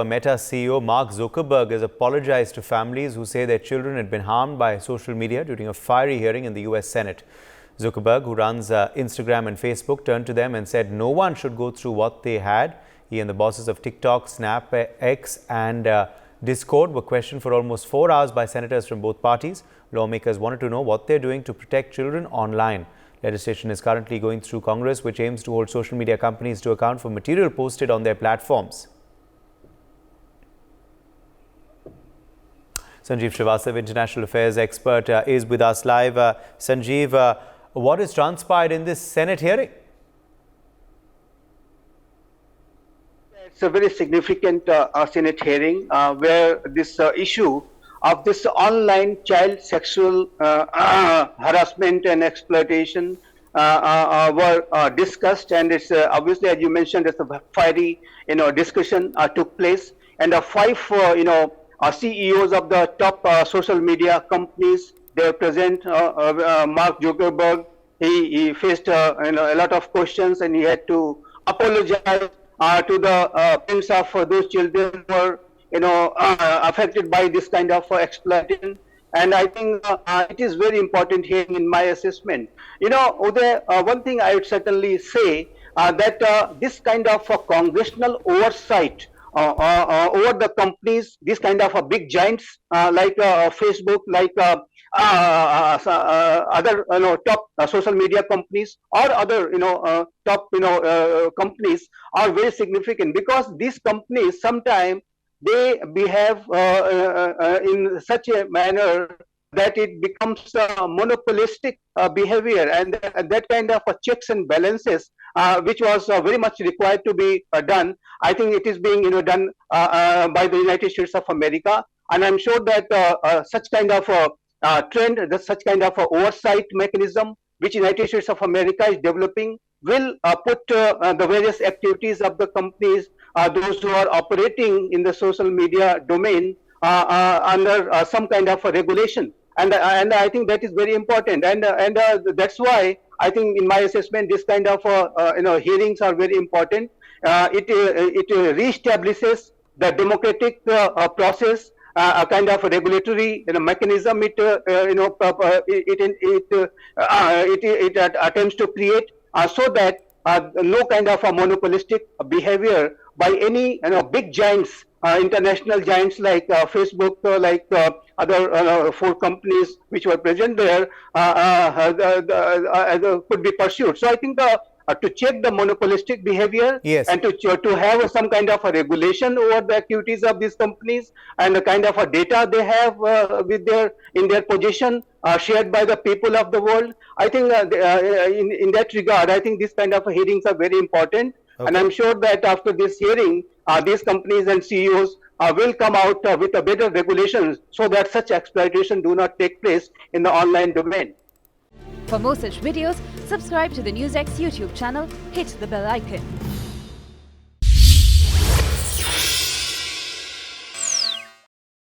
Meta CEO Mark Zuckerberg has apologized to families who say their children had been harmed by social media during a fiery hearing in the US Senate. Zuckerberg, who runs Instagram and Facebook, turned to them and said no one should go through what they had. He and the bosses of TikTok, Snap, X and Discord were questioned for almost 4 hours by senators from both parties. Lawmakers wanted to know what they're doing to protect children online. Legislation is currently going through Congress, which aims to hold social media companies to account for material posted on their platforms. Sanjeev Srivastava, International Affairs expert, is with us live. Sanjeev, what has transpired in this Senate hearing? It's a very significant Senate hearing where this issue of this online child sexual harassment and exploitation were discussed, and it's obviously, as you mentioned, it's a fiery discussion took place, and the five CEOs of the top social media companies, they were present. Mark Zuckerberg, he faced a lot of questions, and he had to apologize to the parents of those children who were affected by this kind of exploitation. And I think it is very important here in my assessment. Uday, one thing I would certainly say that this kind of congressional oversight over the companies, these kind of big giants like Facebook, like other top social media companies or other top companies are very significant, because these companies sometimes they behave in such a manner that it becomes a monopolistic behavior, and that kind of checks and balances which was very much required to be done. I think it is being done by the United States of America, and I'm sure that such kind of trend, such kind of oversight mechanism which United States of America is developing will put the various activities of the companies, those who are operating in the social media domain, under some kind of a regulation. And I think that is very important, and that's why I think, in my assessment, this kind of hearings are very important. It reestablishes the democratic process, a kind of a regulatory mechanism. It attempts to create so that no kind of a monopolistic behavior by any big giants, international giants like Facebook, like other four companies which were present there, could be pursued. So I think to check the monopolistic behavior, yes, and to have some kind of a regulation over the activities of these companies and the kind of a data they have in their possession, shared by the people of the world. I think in that regard, I think these kind of hearings are very important. Okay. And I'm sure that after this hearing, these companies and CEOs will come out with a better regulations so that such exploitation do not take place in the online domain. For more such videos, subscribe to the NewsX YouTube channel, hit the bell icon.